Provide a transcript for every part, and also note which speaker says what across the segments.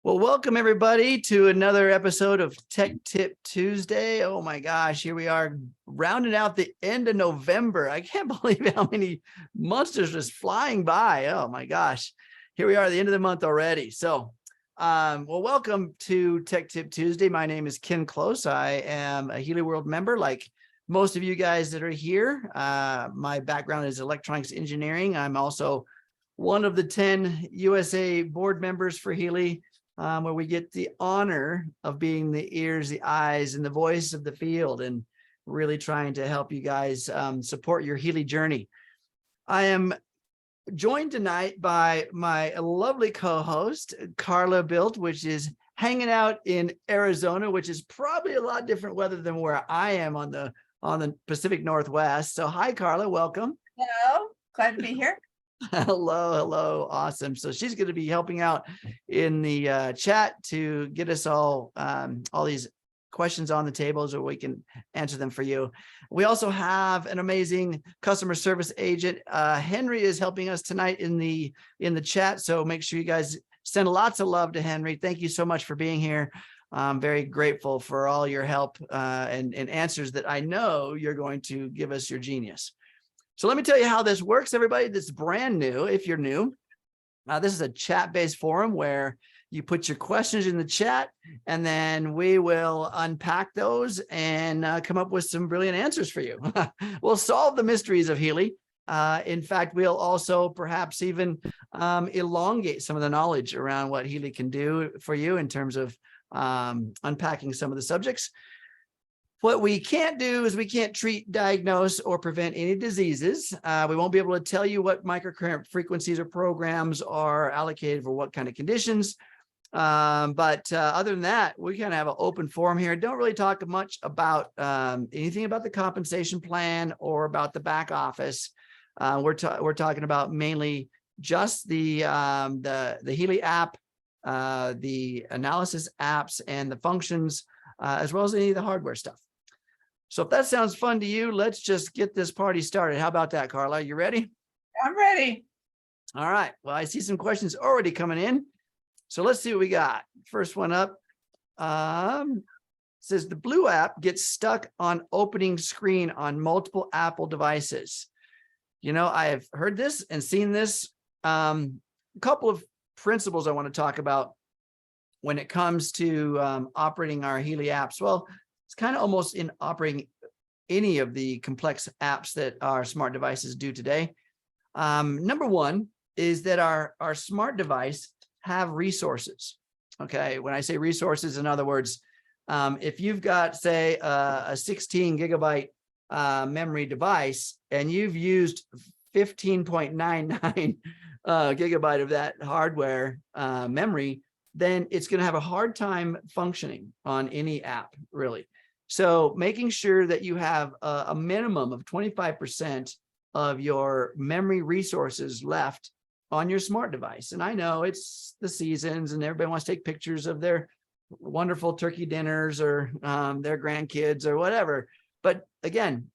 Speaker 1: Well, welcome everybody to another episode of Tech Tip Tuesday. Oh my gosh, here we are rounding out the end of November. I can't believe how many months are just flying by. Oh my gosh, here we are at the end of the month already. Well, welcome to Tech Tip Tuesday. My name is Ken Close. I am a Healy World member like most of you guys that are here. My background is electronics engineering. I'm also one of the 10 USA board members for Healy. Where we get the honor of being the ears, the eyes, and the voice of the field, and really trying to help you guys support your Healy journey. I am joined tonight by my lovely co-host, Carla Built, which is hanging out in Arizona, which is probably a lot different weather than where I am on the Pacific Northwest. So hi, Carla, welcome.
Speaker 2: Hello, glad to be here.
Speaker 1: Hello. Awesome. So she's going to be helping out in the chat to get us all these questions on the table so we can answer them for you. We also have an amazing customer service agent. Henry is helping us tonight in the chat. So make sure you guys send lots of love to Henry. Thank you so much for being here. I'm very grateful for all your help and answers that I know you're going to give us your genius. So let me tell you how this works, everybody. This is brand new. If you're new, this is a chat-based forum where you put your questions in the chat, and then we will unpack those and come up with some brilliant answers for you. We'll solve the mysteries of Healy. In fact, we'll also perhaps even elongate some of the knowledge around what Healy can do for you in terms of unpacking some of the subjects. What we can't do is we can't treat, diagnose, or prevent any diseases. We won't be able to tell you what microcurrent frequencies or programs are allocated for what kind of conditions. But other than that, we kind of have an open forum here. Don't really talk much about anything about the compensation plan or about the back office. We're talking about mainly just the Healy app, the analysis apps, and the functions, as well as any of the hardware stuff. So if that sounds fun to you, let's just get this party started. How about that, Carla? You ready?
Speaker 2: I'm ready.
Speaker 1: All right. Well, I see some questions already coming in. So let's see what we got. First one up says the Blue app gets stuck on opening screen on multiple Apple devices. You know, I have heard this and seen this. A couple of principles I want to talk about when it comes to operating our Healy apps. Well, it's kind of almost in operating any of the complex apps that our smart devices do today. Number one is that our smart device have resources. Okay, when I say resources, in other words, if you've got, say, a 16 gigabyte memory device and you've used 15.99 gigabyte of that hardware memory, then it's going to have a hard time functioning on any app, really. So making sure that you have a minimum of 25% of your memory resources left on your smart device. And I know it's the seasons and everybody wants to take pictures of their wonderful turkey dinners or their grandkids or whatever. But again,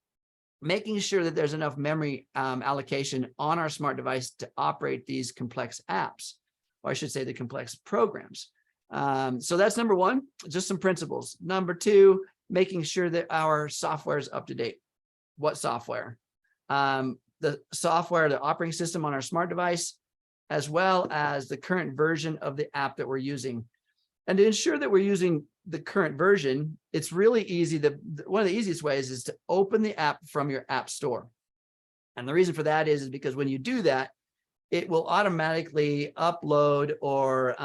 Speaker 1: making sure that there's enough memory allocation on our smart device to operate these complex apps, or I should say the complex programs. So that's number one, just some principles. Number two, making sure that our software is up to date. What software? The software, the operating system on our smart device, as well as the current version of the app that we're using. And to ensure that we're using the current version, it's really easy. One of the easiest ways is to open the app from your app store. And the reason for that is because when you do that, it will automatically upload or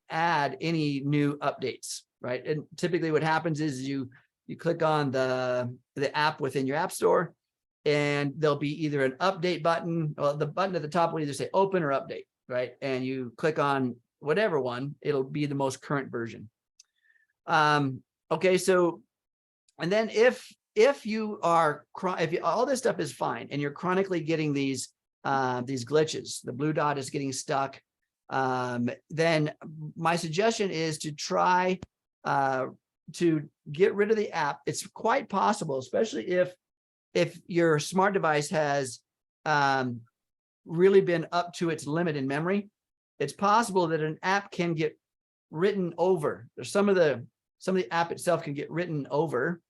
Speaker 1: add any new updates, right? And typically what happens is you click on the app within your app store, and there'll be either an update button, or the button at the top will either say open or update, right? And you click on whatever one, it'll be the most current version. Okay, so, and then if all this stuff is fine and you're chronically getting these glitches, the blue dot is getting stuck, then my suggestion is to try to get rid of the app. It's quite possible, especially if your smart device has really been up to its limit in memory. It's possible that an app can get written over. There's some of the app itself can get written over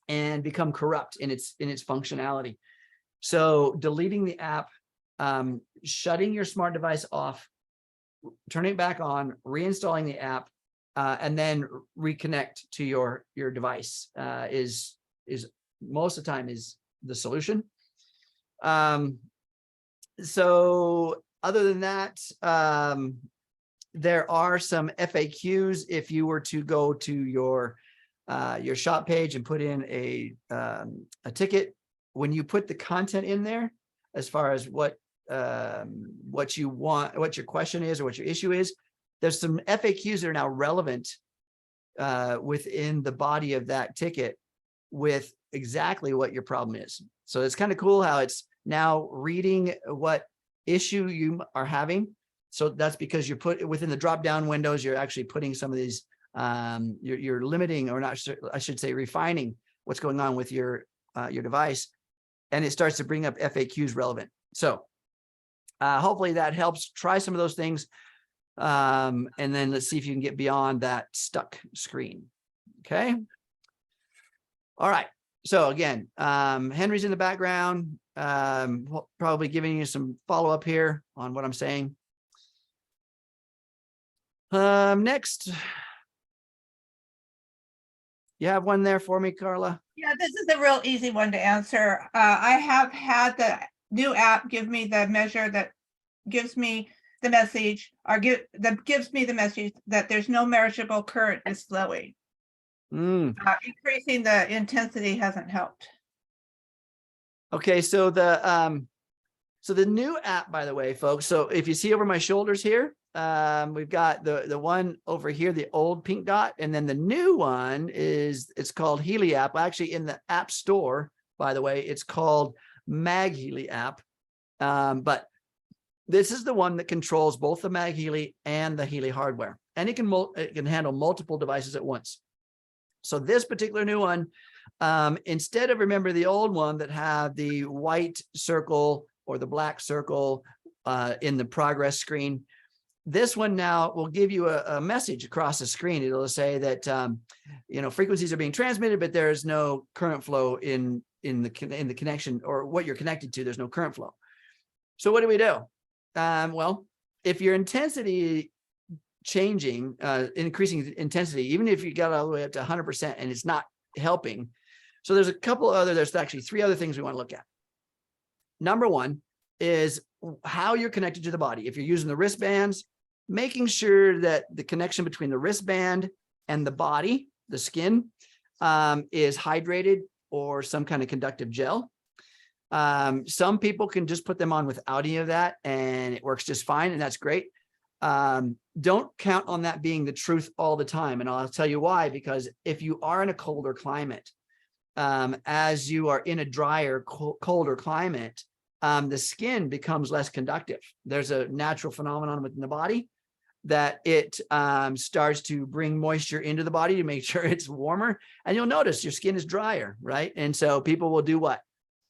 Speaker 1: and become corrupt in its functionality. So deleting the app, shutting your smart device off, turning it back on, reinstalling the app, and then reconnect to your device is most of the time is the solution. So other than that, there are some FAQs. If you were to go to your shop page and put in a ticket, when you put the content in there, as far as what you want, what your question is or what your issue is, there's some FAQs that are now relevant within the body of that ticket with exactly what your problem is. So it's kind of cool how it's now reading what issue you are having. So that's because you put within the drop down windows, you're actually putting some of these, you're limiting, or not, I should say refining what's going on with your device. And it starts to bring up FAQs relevant. So hopefully that helps. Try some of those things. And then let's see if you can get beyond that stuck screen. Okay. All right. So again, Henry's in the background, probably giving you some follow-up here on what I'm saying. Next. You have one there for me, Carla?
Speaker 2: Yeah, this is a real easy one to answer. I have had the new app give me the measure that gives me the message, or gives me the message that there's no measurable current is flowing. Increasing the intensity hasn't helped.
Speaker 1: Okay, so the new app, by the way, folks. So if you see over my shoulders here, we've got the one over here, the old pink dot, and then the new one it's called Healy App. Actually, in the App Store, by the way, it's called MagHealy App. But this is the one that controls both the MagHealy and the Healy hardware, and it can handle multiple devices at once. So this particular new one, instead of, remember the old one that had the white circle or the black circle in the progress screen, this one now will give you a message across the screen. It'll say that frequencies are being transmitted, but there is no current flow in the connection, or what you're connected to. There's no current flow. So what do we do? Well, if your intensity changing, increasing intensity, even if you got all the way up to 100% and it's not helping. So there's there's actually 3 other things we want to look at. Number one is how you're connected to the body. If you're using the wristbands, making sure that the connection between the wristband and the body, the skin, is hydrated or some kind of conductive gel. Some people can just put them on without any of that and it works just fine, and that's great. Don't count on that being the truth all the time. And I'll tell you why, because if you are in a colder climate, as you are in a drier, colder climate, the skin becomes less conductive. There's a natural phenomenon within the body that it starts to bring moisture into the body to make sure it's warmer. And you'll notice your skin is drier, right? And so people will do what?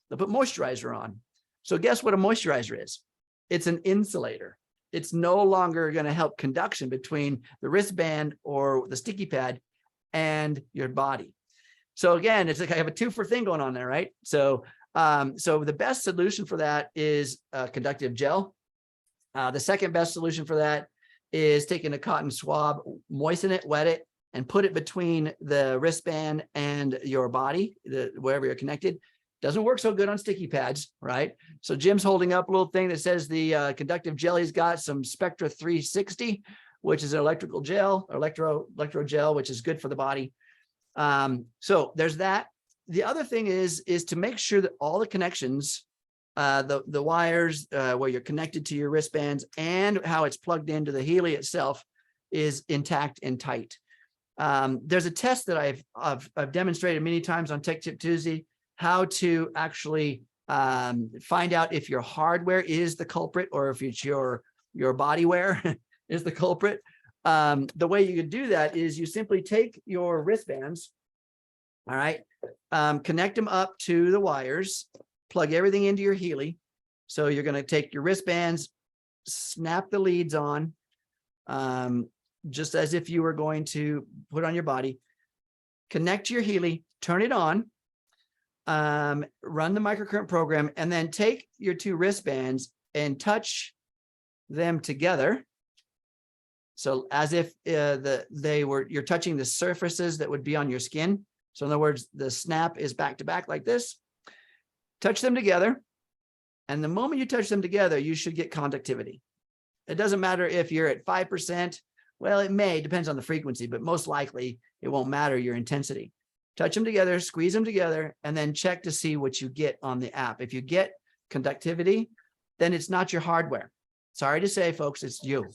Speaker 1: They'll put moisturizer on. So guess what a moisturizer is? It's an insulator. It's no longer going to help conduction between the wristband or the sticky pad and your body. So again, it's like I have a 2-for thing going on there, right? So the best solution for that is conductive gel. The second best solution for that is taking a cotton swab, moisten it, wet it, and put it between the wristband and your body, wherever you're connected. Doesn't work so good on sticky pads, right? So Jim's holding up a little thing that says the conductive gel. He's got some Spectra 360, which is an electro gel, which is good for the body. So there's that. The other thing is to make sure that all the connections, the wires where you're connected to your wristbands and how it's plugged into the Healy itself is intact and tight. There's a test that I've demonstrated many times on Tech Tip Tuesday, how to actually find out if your hardware is the culprit or if it's your bodyware is the culprit. The way you could do that is you simply take your wristbands, all right, connect them up to the wires, plug everything into your Healy. So you're going to take your wristbands, snap the leads on, just as if you were going to put on your body, connect to your Healy, turn it on, run the microcurrent program, and then take your two wristbands and touch them together. So as if you're touching the surfaces that would be on your skin. So in other words, the snap is back to back like this. Touch them together. And the moment you touch them together, you should get conductivity. It doesn't matter if you're at 5%. Well, it may, depends on the frequency, but most likely it won't matter your intensity. Touch them together, squeeze them together, and then check to see what you get on the app. If you get conductivity, then it's not your hardware. Sorry to say, folks, it's you.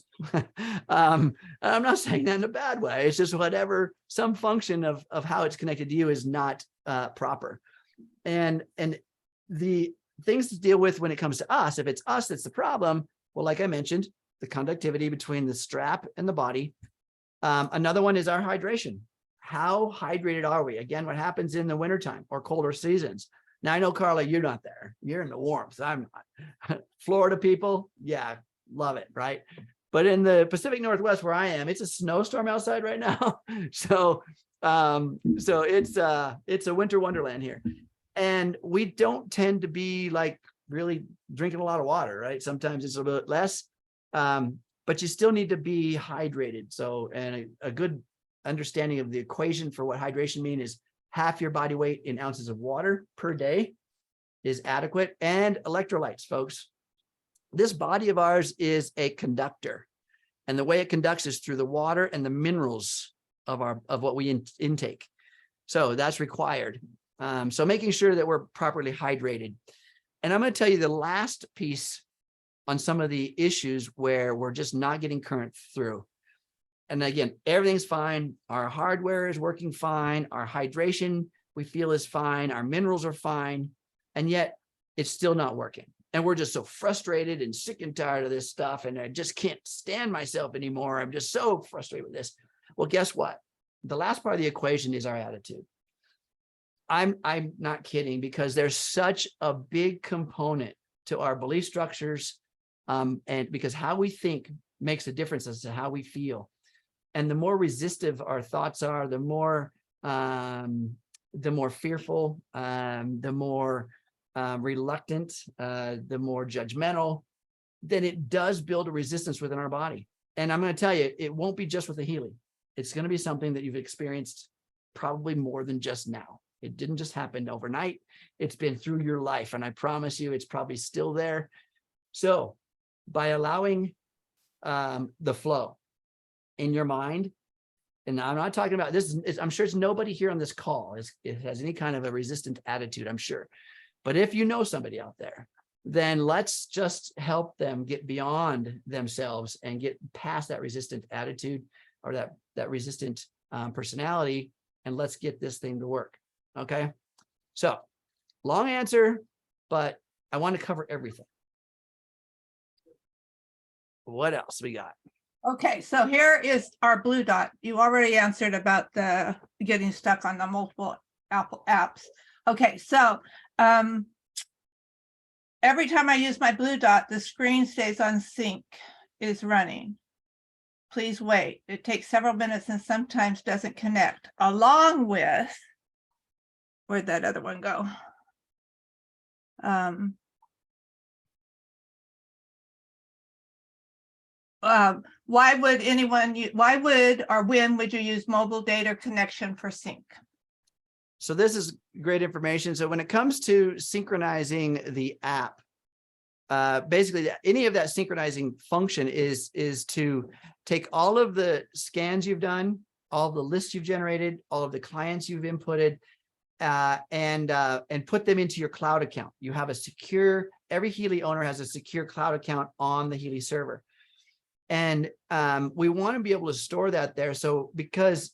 Speaker 1: I'm not saying that in a bad way. It's just whatever, some function of how it's connected to you is not proper. And the things to deal with when it comes to us, if it's us that's the problem, well, like I mentioned, the conductivity between the strap and the body. Another one is our hydration. How hydrated are we? Again, what happens in the wintertime or colder seasons? Now, I know, Carla, you're not there. You're in the warmth. I'm not. Florida people, yeah, love it, right? But in the Pacific Northwest where I am, it's a snowstorm outside right now. So it's a winter wonderland here. And we don't tend to be like really drinking a lot of water, right? Sometimes it's a little bit less, but you still need to be hydrated. So, and a good understanding of the equation for what hydration means is half your body weight in ounces of water per day is adequate, and electrolytes, folks. This body of ours is a conductor, and the way it conducts is through the water and the minerals of what we intake. So that's required. So making sure that we're properly hydrated. And I'm going to tell you the last piece on some of the issues where we're just not getting current through. And again, everything's fine. Our hardware is working fine. Our hydration we feel is fine. Our minerals are fine. And yet it's still not working. And we're just so frustrated and sick and tired of this stuff. And I just can't stand myself anymore. I'm just so frustrated with this. Well, guess what? The last part of the equation is our attitude. I'm not kidding, because there's such a big component to our belief structures, and because how we think makes a difference as to how we feel. And the more resistive our thoughts are, the more fearful, the more reluctant, the more judgmental, then it does build a resistance within our body. And I'm going to tell you, it won't be just with the Healy. It's going to be something that you've experienced probably more than just now. It didn't just happen overnight. It's been through your life. And I promise you, it's probably still there. So by allowing the flow in your mind, and I'm not talking about this, I'm sure it's nobody here on this call it has any kind of a resistant attitude, I'm sure. But if you know somebody out there, then let's just help them get beyond themselves and get past that resistant attitude or that resistant personality, and let's get this thing to work. Okay. So long answer, but I want to cover everything. What else we got?
Speaker 2: Okay, so here is our blue dot. You already answered about the getting stuck on the multiple Apple apps. Okay, so every time I use my blue dot, the screen stays on sync, is running. Please wait. It takes several minutes and sometimes doesn't connect, along with, where'd that other one go? Why would or when would you use mobile data connection for sync?
Speaker 1: So this is great information. So when it comes to synchronizing the app, basically any of that synchronizing function is to take all of the scans you've done, all of the lists you've generated, all of the clients you've inputted, and put them into your cloud account. You have a secure, every Healy owner has a secure cloud account on the Healy server. And we want to be able to store that there. So because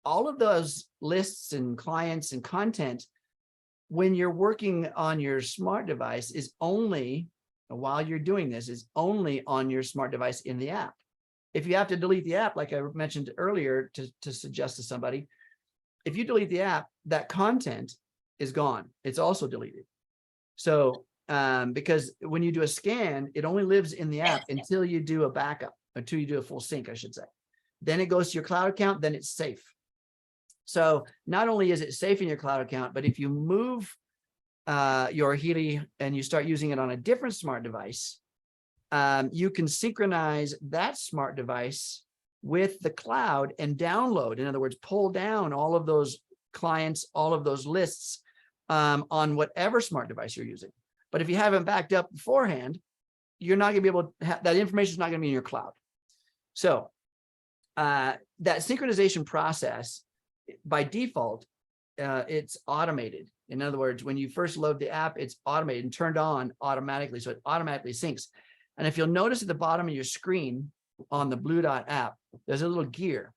Speaker 1: all of those lists and clients and content, when you're working on your smart device, is only, while you're doing this, is only on your smart device in the app. If you have to delete the app, like I mentioned earlier, to suggest to somebody, if you delete the app, that content is gone. It's also deleted. So because when you do a scan, it only lives in the app until you do a backup, until you do a full sync, I should say. then it goes to your cloud account, then it's safe. So not only is it safe in your cloud account, but if you move your Healy and you start using it on a different smart device, you can synchronize that smart device with the cloud and download. In other words, pull down all of those clients, all of those lists on whatever smart device you're using. But if you haven't backed up beforehand, you're not going to be able to have that information is not going to be in your cloud. So that synchronization process, by default, it's automated. In other words, when you first load the app, it's automated and turned on automatically. So it automatically syncs. And if you'll notice at the bottom of your screen on the Blue Dot app, there's a little gear,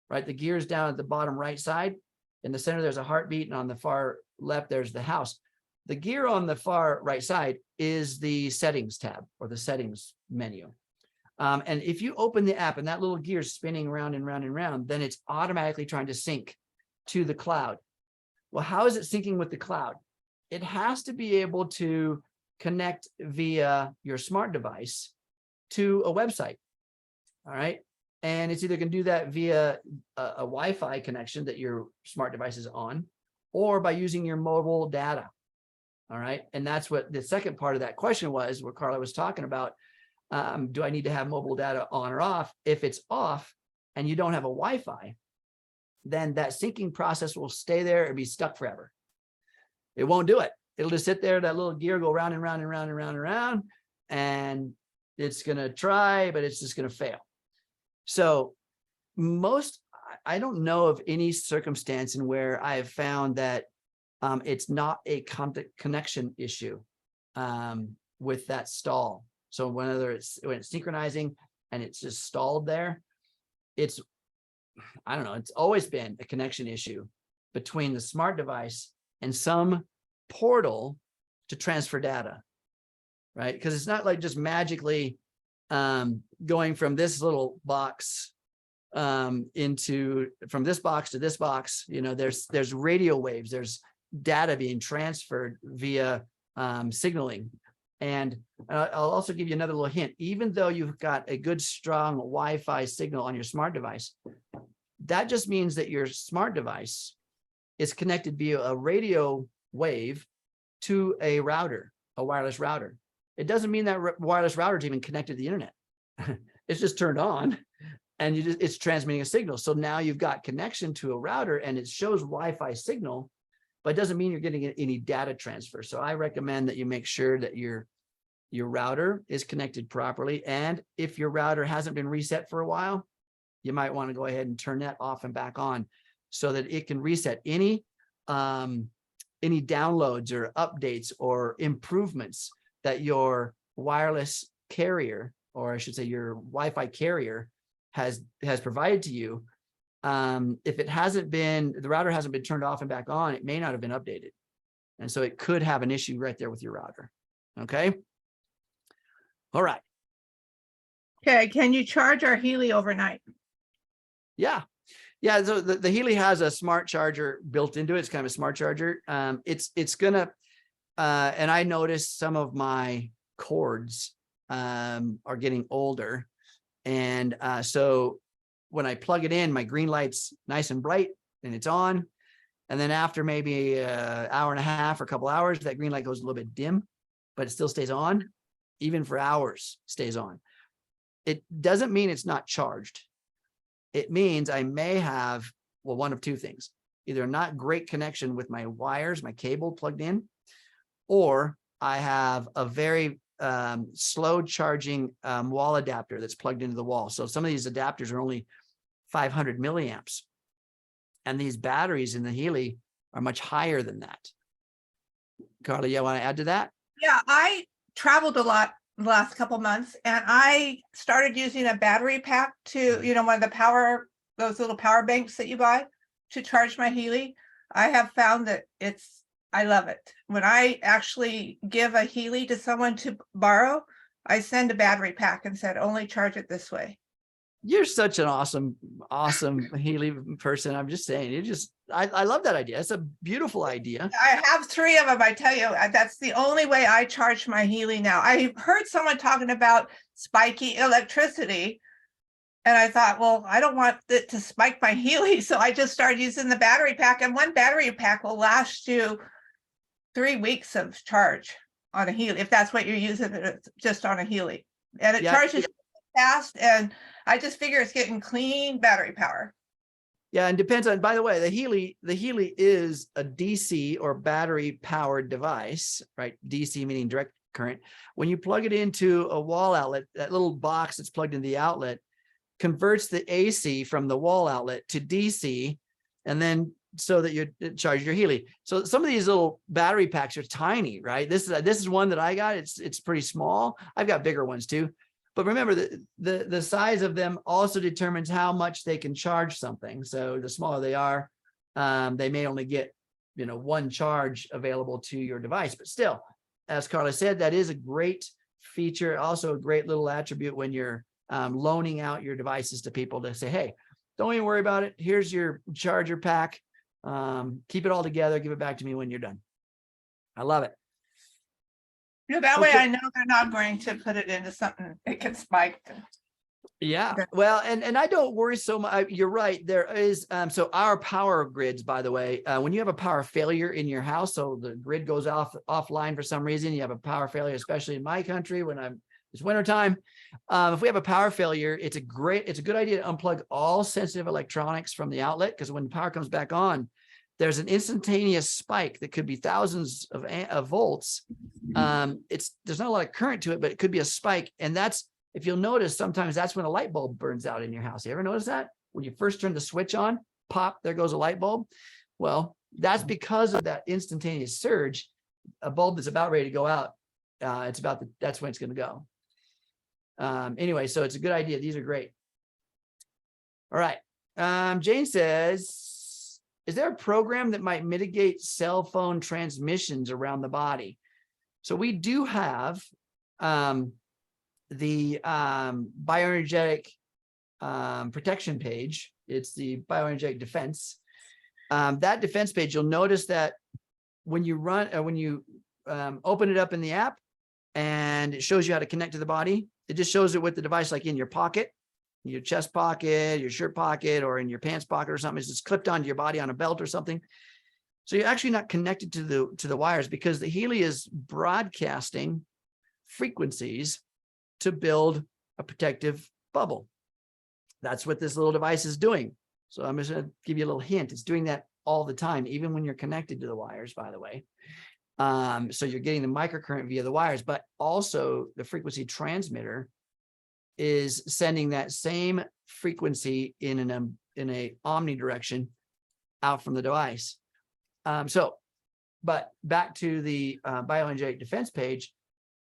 Speaker 1: right? The gear is down at the bottom right side. In the center, there's a heartbeat, and on the far left, there's the house. The gear on the far right side is the settings tab or the settings menu. And if you open the app and that little gear is spinning around and round and round, then it's automatically trying to sync to the cloud. Well, how is it syncing with the cloud? It has to be able to connect via your smart device to a website. All right. And it's either going to do that via a Wi-Fi connection that your smart device is on, or by using your mobile data. All right. And that's what the second part of that question was, where Carla was talking about, do I need to have mobile data on or off? If it's off and you don't have a Wi-Fi, then that syncing process will stay there and be stuck forever. It won't do it. It'll just sit there, that little gear go round and round and round and round and round, and it's going to try, but it's just going to fail. So I don't know of any circumstance in where I have found that it's not a connection issue with that stall. So when it's synchronizing and it's just stalled there, I don't know, it's always been a connection issue between the smart device and some portal to transfer data, right? Because it's not like just magically going from this little box from this box to this box. You know, there's radio waves, there's data being transferred via signaling. And I'll also give you another little hint. Even though you've got a good, strong Wi-Fi signal on your smart device, that just means that your smart device is connected via a radio wave to a router, a wireless router. It doesn't mean that wireless router is even connected to the internet. It's just turned on and it's transmitting a signal. So now you've got connection to a router and it shows Wi-Fi signal, but it doesn't mean you're getting any data transfer. So I recommend that you make sure that your router is connected properly. And if your router hasn't been reset for a while, you might want to go ahead and turn that off and back on so that it can reset any downloads or updates or improvements that your wireless carrier, or I should say your Wi-Fi carrier has provided to you. If it hasn't been, the router hasn't been turned off and back on, it may not have been updated. And so it could have an issue right there with your router. Okay. All right.
Speaker 2: Okay. Can you charge our Healy overnight?
Speaker 1: Yeah. Yeah. So the Healy has a smart charger built into it. It's kind of a smart charger. It's gonna, and I noticed some of my cords are getting older. And so when I plug it in, my green light's nice and bright and it's on. And then after maybe an hour and a half or a couple hours, that green light goes a little bit dim, but it still stays on. Even for hours, stays on. It doesn't mean it's not charged. It means I may have, well, one of two things, either not great connection with my wires, my cable plugged in, or I have a very slow charging wall adapter that's plugged into the wall. So some of these adapters are only 500 milliamps. And these batteries in the Healy are much higher than that. Carla, you want to add to that?
Speaker 2: Yeah, I traveled a lot the last couple months, and I started using a battery pack to, you know, one of the those little power banks that you buy to charge my Healy. I have found that I love it. When I actually give a Healy to someone to borrow, I send a battery pack and said, only charge it this way.
Speaker 1: You're such an awesome Healy person. I'm just saying, I love that idea. It's a beautiful idea.
Speaker 2: I have 3 of them. I tell you, that's the only way I charge my Healy now. I heard someone talking about spiky electricity, And I thought, well, I don't want it to spike my Healy. So I just started using the battery pack, and one battery pack will last you 3 weeks of charge on a Healy, if that's what you're using it just on a Healy. And it
Speaker 1: Yeah.
Speaker 2: charges fast, and I just figure it's getting clean battery power.
Speaker 1: Yeah, and depends on, by the way, the Healy is a DC or battery powered device, right? DC meaning direct current. When you plug it into a wall outlet, that little box that's plugged into the outlet converts the AC from the wall outlet to DC, and then so that you charge your Healy. So some of these little battery packs are tiny, right? This is one that I got. It's pretty small. I've got bigger ones too. But remember that the size of them also determines how much they can charge something. So the smaller they are, they may only get, one charge available to your device. But still, as Carla said, that is a great feature. Also a great little attribute when you're loaning out your devices to people to say, hey, don't even worry about it. Here's your charger pack. Keep it all together. Give it back to me when you're done. I love it.
Speaker 2: That way I know they're not going to put it into something that can spike.
Speaker 1: Yeah, well, and I don't worry so much. You're right. There is, so our power grids, by the way, when you have a power failure in your house, so the grid goes offline for some reason, you have a power failure, especially in my country when it's wintertime. If we have a power failure, it's a good idea to unplug all sensitive electronics from the outlet, because when the power comes back on, there's an instantaneous spike that could be thousands of volts. There's not a lot of current to it, but it could be a spike. And that's, if you'll notice, sometimes that's when a light bulb burns out in your house. You ever notice that? When you first turn the switch on, pop, there goes a light bulb. Well, that's because of that instantaneous surge. A bulb that's about ready to go out, that's when it's going to go. Anyway, so it's a good idea. These are great. All right. Jane says, is there a program that might mitigate cell phone transmissions around the body? So we do have the bioenergetic protection page. It's the bioenergetic defense. That defense page, you'll notice that when you open it up in the app and it shows you how to connect to the body, it just shows it with the device, like in your pocket, your chest pocket, your shirt pocket, or in your pants pocket or something. It's just clipped onto your body on a belt or something. So you're actually not connected to the wires, because the Healy is broadcasting frequencies to build a protective bubble. That's what this little device is doing. So I'm just going to give you a little hint. It's doing that all the time, even when you're connected to the wires, by the way. So you're getting the microcurrent via the wires, but also the frequency transmitter is sending that same frequency in a omnidirection out from the device. But back to the bioenergetic defense page,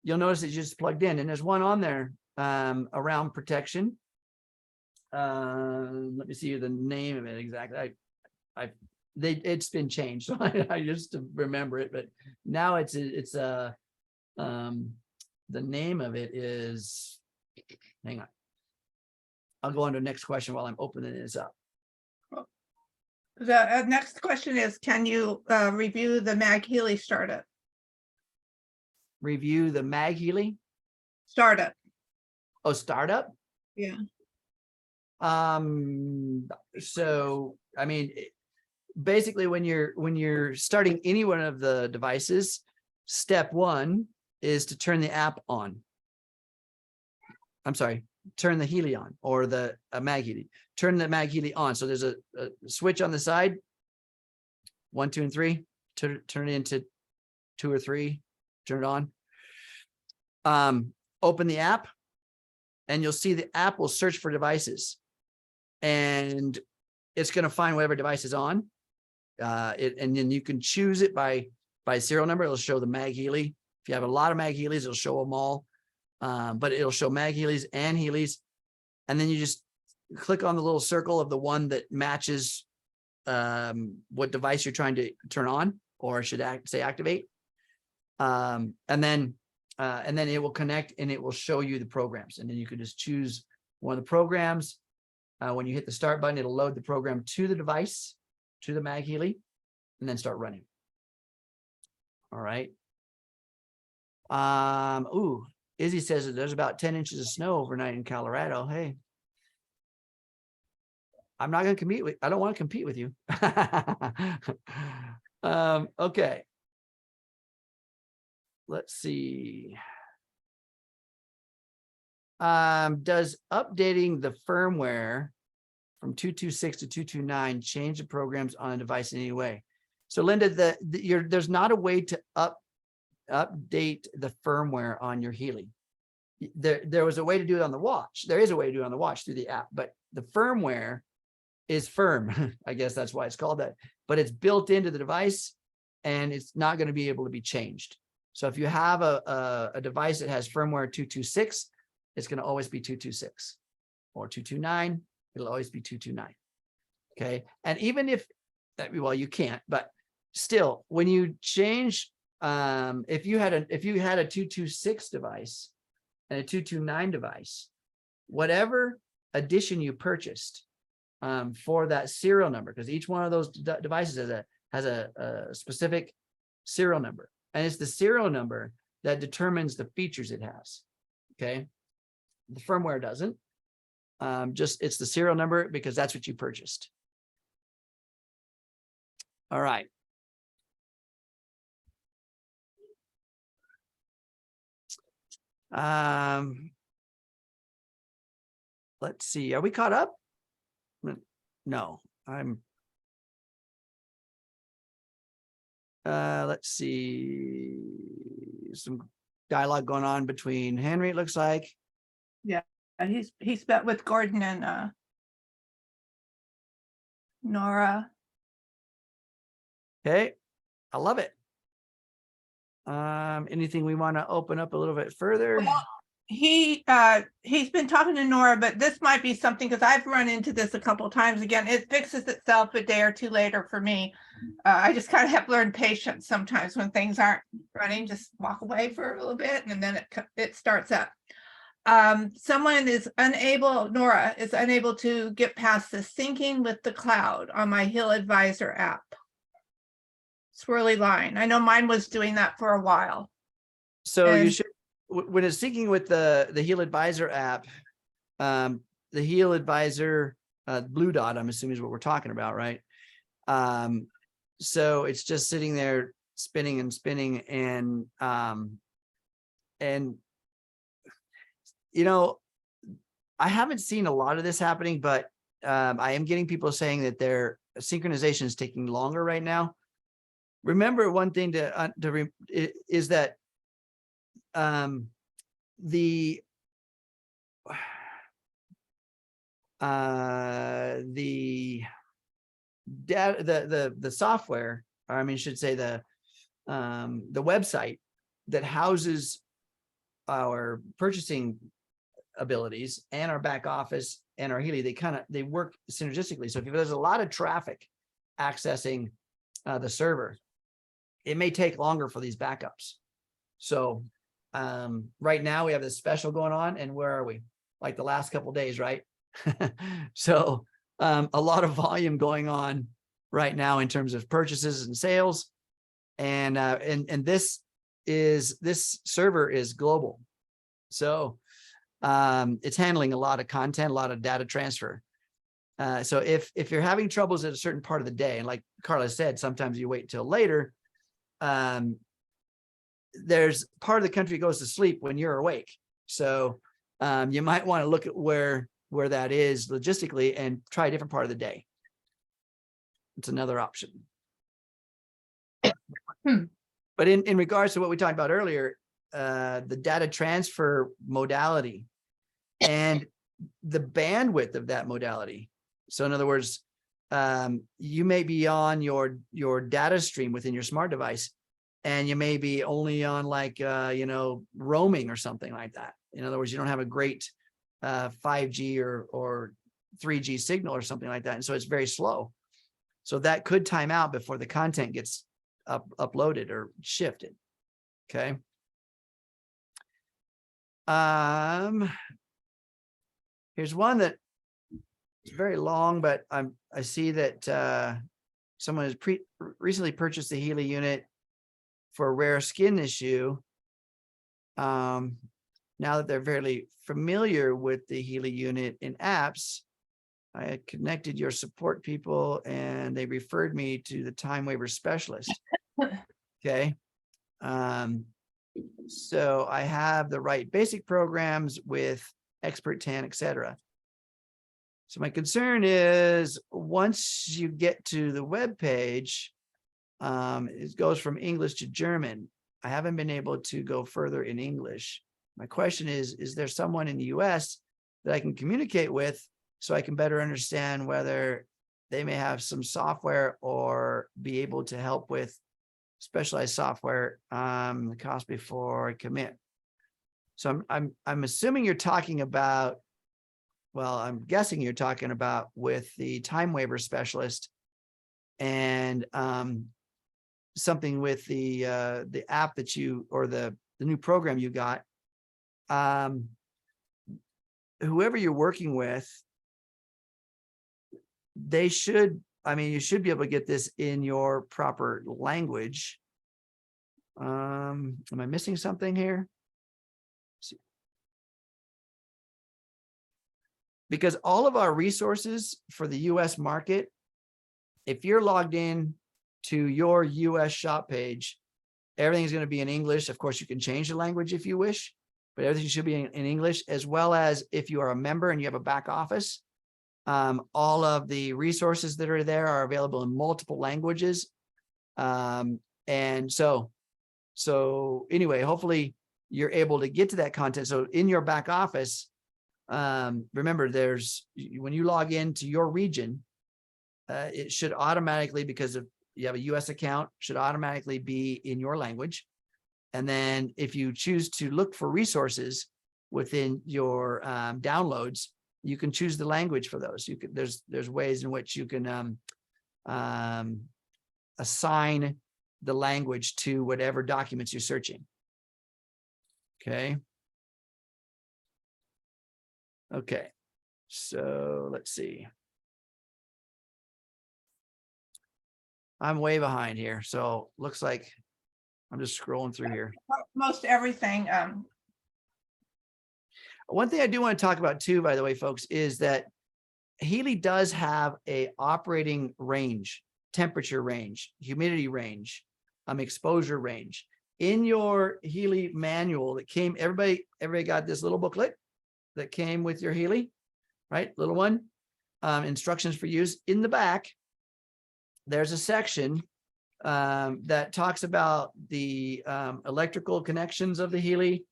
Speaker 1: you'll notice it's just plugged in, and there's one on there around protection. Let me see the name of it exactly. It's been changed, so I used to remember it, but now the name of it is, hang on. I'll go on to the next question while I'm opening this up.
Speaker 2: The next question is, can you review the MagHealy startup?
Speaker 1: Review the MagHealy?
Speaker 2: Startup.
Speaker 1: Oh, startup?
Speaker 2: Yeah.
Speaker 1: So, I mean, basically when you're starting any one of the devices, step one is to turn the app on. I'm sorry, turn the Healy on, or the MagHealy. Turn the MagHealy on. So there's a switch on the side, 1, 2, and 3. Turn it into 2 or 3. Turn it on. Open the app, and you'll see the app will search for devices, and it's going to find whatever device is on. And then you can choose it by serial number. It'll show the MagHealy. If you have a lot of MagHealys, it'll show them all. But it'll show MagHealys and Healys. And then you just click on the little circle of the one that matches what device you're trying to turn on, or should say activate. And then it will connect, and it will show you the programs. And then you can just choose one of the programs. When you hit the start button, it'll load the program to the device, to the MagHealy, and then start running. All right. Izzy says that there's about 10 inches of snow overnight in Colorado. Hey, I'm not going to compete with, I don't want to compete with you. Okay. Let's see. Does updating the firmware from 226 to 229 change the programs on a device in any way? So Linda, there's not a way to update the firmware on your Healy. There was a way to do it on the watch. There is a way to do it on the watch through the app, but the firmware is firm. I guess that's why it's called that, but it's built into the device and it's not going to be able to be changed. So if you have a device that has firmware 226, it's going to always be 226, or 229. It'll always be 229. Okay. And even if, well, you can't, but still, when you change, if you had a 226 device and a 229 device, whatever edition you purchased for that serial number, because each one of those devices has a specific serial number, and it's the serial number that determines the features it has. Okay. The firmware doesn't. Just it's the serial number because that's what you purchased. All right. Let's see. Are we caught up? No, let's see. Some dialogue going on between Henry, it looks like.
Speaker 2: Yeah, he's met with Gordon and Nora.
Speaker 1: Okay, I love it. Anything we want to open up a little bit further?
Speaker 2: Well, he's been talking to Nora, but this might be something, because I've run into this a couple of times. Again, it fixes itself a day or two later for me. I just kind of have learned patience sometimes when things aren't running. Just walk away for a little bit and then it starts up. Someone is unable, Nora is unable to get past the syncing with the cloud on my HealAdvisor app. Swirly line. I know mine was doing that for a while.
Speaker 1: So you should, when it's syncing with the HealAdvisor app, the HealAdvisor blue dot, I'm assuming is what we're talking about, right? So it's just sitting there spinning and spinning, and you know, I haven't seen a lot of this happening, but I am getting people saying that their synchronization is taking longer right now. Remember, one thing is that the data, the software, or I mean, I should say the website that houses our purchasing abilities and our back office and our Healy, they work synergistically. So if there's a lot of traffic accessing the server, it may take longer for these backups. So right now we have this special going on, and where are we? Like the last couple of days, right? So a lot of volume going on right now in terms of purchases and sales, and this server is global, so it's handling a lot of content, a lot of data transfer. So if you're having troubles at a certain part of the day, and like Carla said, sometimes you wait till later, there's part of the country goes to sleep when you're awake. So you might want to look at where that is logistically and try a different part of the day. It's another option. But in regards to what we talked about earlier, the data transfer modality and the bandwidth of that modality. So in other words, you may be on your data stream within your smart device, and you may be only on like, roaming or something like that. In other words, you don't have a great 5G or 3G signal or something like that. And so it's very slow. So that could time out before the content gets uploaded or shifted. Okay. Here's one that is very long, but I see that someone has recently purchased a Healy unit for a rare skin issue. Now that they're fairly familiar with the Healy unit in apps, I had connected your support people and they referred me to the time waiver specialist. Okay. So I have the right basic programs with Expert 10, etc. So my concern is once you get to the web page, it goes from English to German. I haven't been able to go further in English. My question is there someone in the US that I can communicate with so I can better understand whether they may have some software or be able to help with specialized software, the cost before I commit. So I'm assuming you're talking about, well, I'm guessing you're talking about with the time waiver specialist and something with the app that you, or the new program you got. Whoever you're working with, they should, I mean, you should be able to get this in your proper language. Am I missing something here? Because all of our resources for the US market, if you're logged in to your US shop page, everything's going to be in English. Of course, you can change the language if you wish, but everything should be in English, as well as if you are a member and you have a back office. All of the resources that are there are available in multiple languages. And so anyway, hopefully you're able to get to that content. So in your back office, remember when you log into your region, it should automatically, because if you have a US account, should automatically be in your language. And then if you choose to look for resources within your downloads, you can choose the language for those. You can, there's ways in which you can assign the language to whatever documents you're searching. Okay. Okay. So let's see. I'm way behind here. So looks like I'm just scrolling through here.
Speaker 2: Most everything.
Speaker 1: One thing I do want to talk about too, by the way, folks, is that Healy does have a operating range, temperature range, humidity range, exposure range. In your Healy manual that came, everybody got this little booklet that came with your Healy, right? Little one, instructions for use. In the back, there's a section that talks about the electrical connections of the Healy,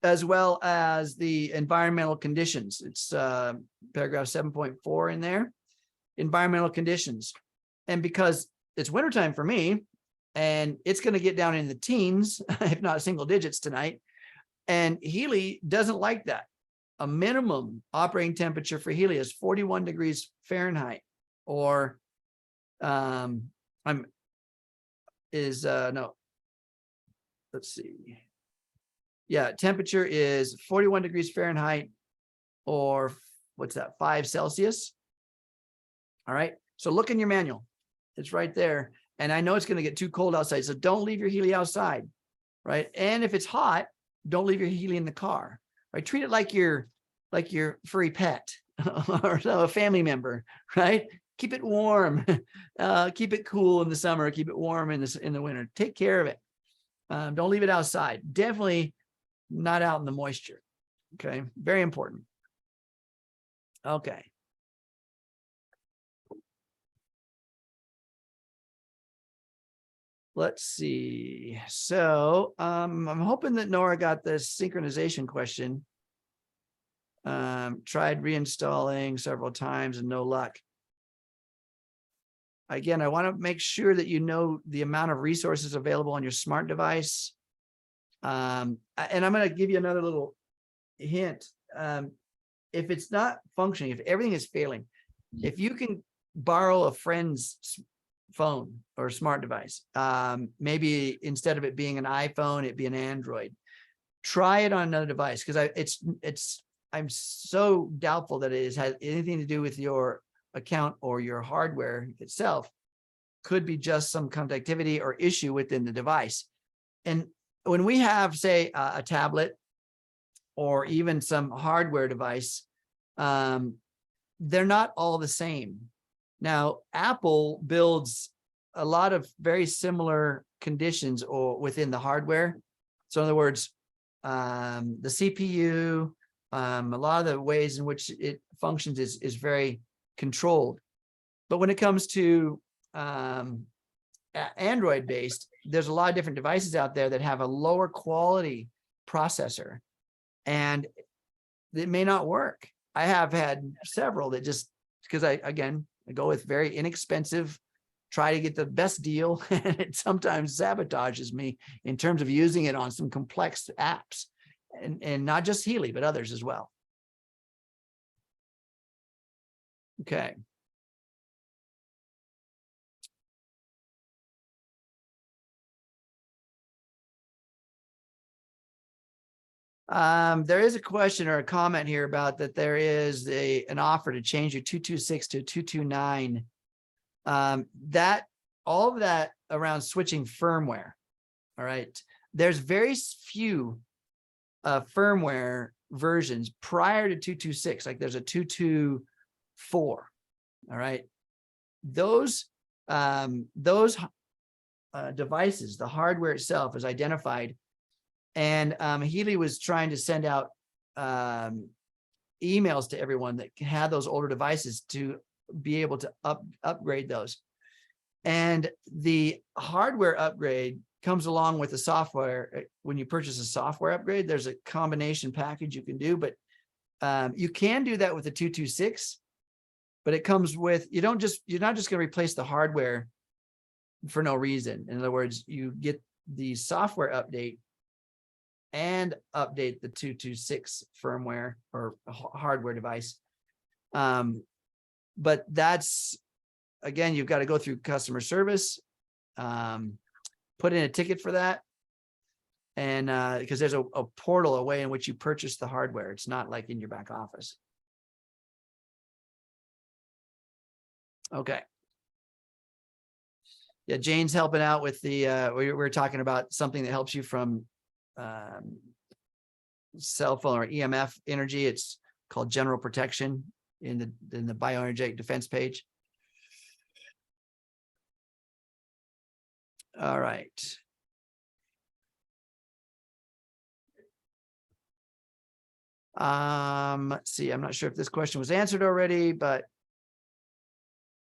Speaker 1: as well as the environmental conditions. It's paragraph 7.4 in there, environmental conditions. And because it's wintertime for me, and it's going to get down in the teens, if not single digits tonight, and Healy doesn't like that. A minimum operating temperature for Healy is 41 degrees Fahrenheit, or no, let's see. Yeah, temperature is 41 degrees Fahrenheit, or what's that, 5 Celsius. All right. So look in your manual. It's right there. And I know it's going to get too cold outside. So don't leave your Healy outside. Right. And if it's hot, don't leave your Healy in the car. Right. Treat it like your furry pet or a family member. Right. Keep it warm. Keep it cool in the summer. Keep it warm in the winter. Take care of it. Don't leave it outside. Definitely not out in the moisture. Okay. Very important. Okay. Let's see. So I'm hoping that Nora got this synchronization question. Tried reinstalling several times and no luck. Again, I want to make sure that you know the amount of resources available on your smart device. And I'm going to give you another little hint. If it's not functioning, if everything is failing, if you can borrow a friend's phone or smart device, maybe instead of it being an iPhone, it'd be an Android. Try it on another device, because I'm so doubtful that it has anything to do with your account or your hardware itself. Could be just some conductivity or issue within the device. And when we have, say, a tablet or even some hardware device, they're not all the same. Now, Apple builds a lot of very similar conditions or within the hardware. So in other words, the CPU, a lot of the ways in which it functions is very controlled. But when it comes to Android based, there's a lot of different devices out there that have a lower quality processor, and it may not work. I have had several that just, because I go with very inexpensive, try to get the best deal, and it sometimes sabotages me in terms of using it on some complex apps, and not just Healy, but others as well. Okay. There is a question or a comment here about that there is an offer to change your 226 to 229. That all of that around switching firmware. All right. There's very few firmware versions prior to 226. Like there's a 224. All right. Those devices, the hardware itself is identified. And Healy was trying to send out emails to everyone that had those older devices to be able to upgrade those. And the hardware upgrade comes along with the software. When you purchase a software upgrade, there's a combination package you can do, but you can do that with the 226, but it comes with, you're not just going to replace the hardware for no reason. In other words, you get the software update and update the 226 firmware or hardware device. But that's, again, you've got to go through customer service, put in a ticket for that. And because there's a portal, a way in which you purchase the hardware. It's not like in your back office. Okay. Yeah, Jane's helping out with the, we were talking about something that helps you from cell phone or EMF energy. It's called general protection in the bioenergetic defense page. All right. Let's see. I'm not sure if this question was answered already, but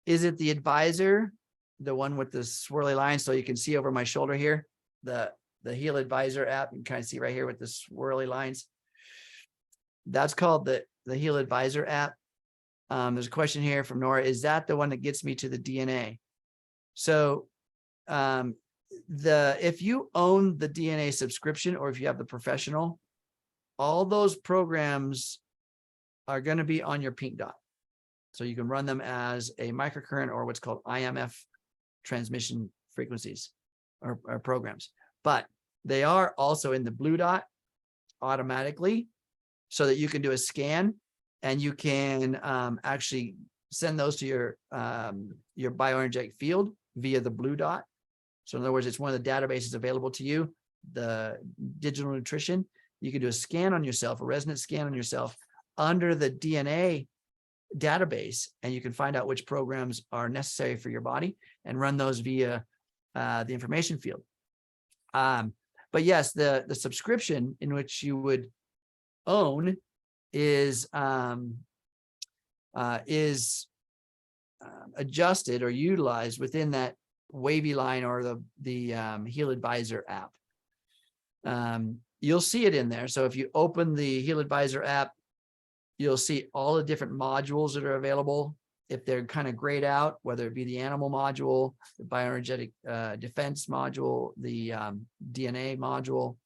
Speaker 1: is it the advisor, the one with the swirly lines? So you can see over my shoulder here, the HealAdvisor app. You can kind of see right here with the swirly lines. That's called the HealAdvisor app. There's a question here from Nora. Is that the one that gets me to the DNA? So if you own the DNA subscription, or if you have the professional, all those programs are going to be on your pink dot. So you can run them as a microcurrent or what's called IMF transmission frequencies or programs. But they are also in the blue dot automatically, so that you can do a scan and you can actually send those to your bioenergetic field via the blue dot. So in other words, it's one of the databases available to you, the digital nutrition. You can do a scan on yourself, a resonance scan on yourself under the DNA database, and you can find out which programs are necessary for your body and run those via the information field. But yes, the subscription in which you would own is adjusted or utilized within that wavy line or the HealAdvisor app. You'll see it in there. So if you open the HealAdvisor app, you'll see all the different modules that are available. If they're kind of grayed out, whether it be the animal module, the bioenergetic defense module, the DNA module.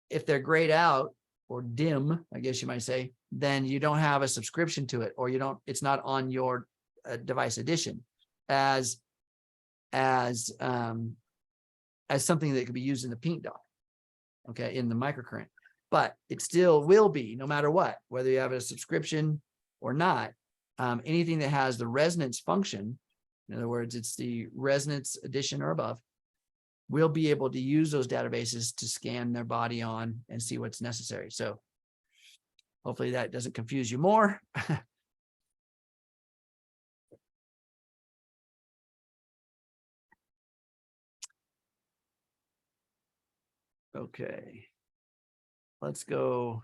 Speaker 1: If they're grayed out or dim, I guess you might say, then you don't have a subscription to it, or it's not on your device edition as something that could be used in the pink dot, okay, in the microcurrent. But it still will be, no matter what, whether you have a subscription or not, anything that has the resonance function, in other words, it's the resonance edition or above, will be able to use those databases to scan their body on and see what's necessary. So Hopefully that doesn't confuse you more. Okay, let's go.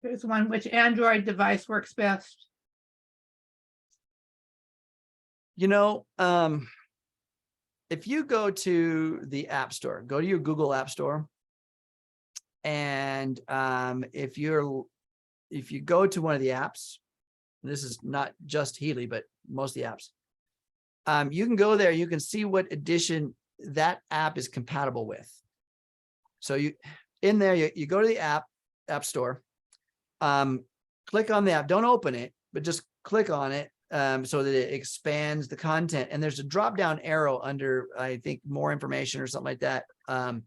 Speaker 2: There's one, which Android device works best?
Speaker 1: You know, if you go to the App Store, go to your Google App Store, and if you go to one of the apps, this is not just Healy, but most of the apps, you can go there. You can see what edition that app is compatible with. So you in there, you go to the App Store, click on the app. Don't open it, but just click on it. So that it expands the content, and there's a drop down arrow under, I think, more information or something like that. And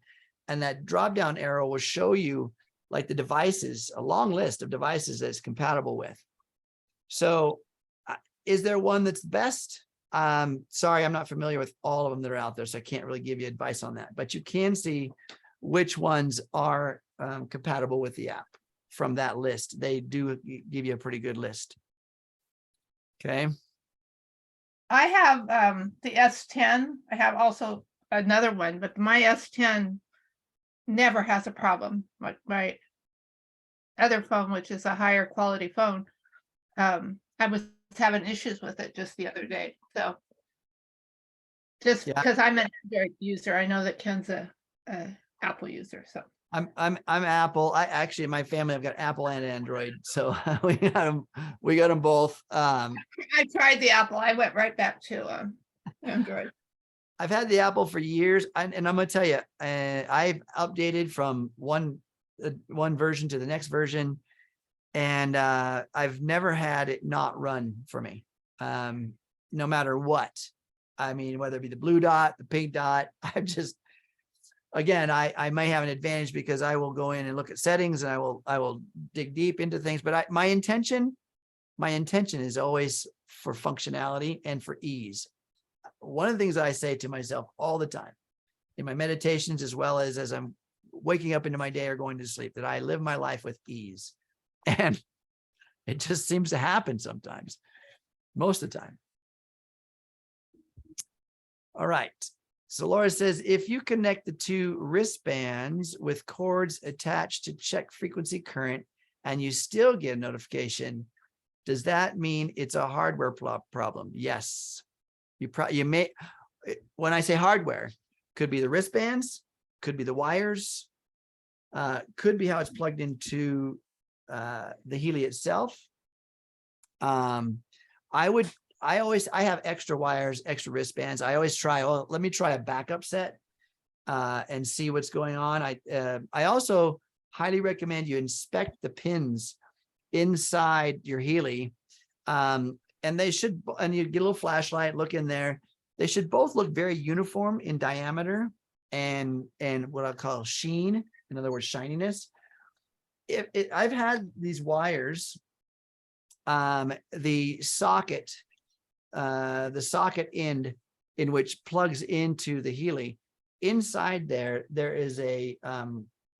Speaker 1: that drop down arrow will show you like the devices, a long list of devices that it's compatible with. So is there one that's best? Sorry, I'm not familiar with all of them that are out there, so I can't really give you advice on that, but you can see which ones are compatible with the app from that list. They do give you a pretty good list. Okay.
Speaker 2: I have the S10. I have also another one, but my S10 never has a problem. My other phone, which is a higher quality phone, I was having issues with it just the other day. So just because I'm an Android user, I know that Ken's a Apple user. So
Speaker 1: I'm Apple. I actually, in my family, I've got Apple and Android, so we got them both.
Speaker 2: I tried the Apple. I went right back to Android.
Speaker 1: I've had the Apple for years, and I'm gonna tell you, I've updated from one version to the next version, and I've never had it not run for me, no matter what. I mean, whether it be the blue dot, the pink dot, I've just, again, I may have an advantage because I will go in and look at settings, and I will dig deep into things. But my intention is always for functionality and for ease. One of the things I say to myself all the time in my meditations, as well as I'm waking up into my day or going to sleep, that I live my life with ease, and it just seems to happen sometimes, most of the time. All right. So Laura says, if you connect the two wristbands with cords attached to check frequency current and you still get a notification, does that mean it's a hardware problem? Yes. You may, when I say hardware, could be the wristbands, could be the wires, could be how it's plugged into the Healy itself. I have extra wires, extra wristbands. I always try, oh, let me try a backup set and see what's going on. I also highly recommend you inspect the pins inside your Healy. And they should, and you get a little flashlight, look in there. They should both look very uniform in diameter and what I call sheen, in other words, shininess. I've had these wires, the socket end in which plugs into the Healy, inside there is a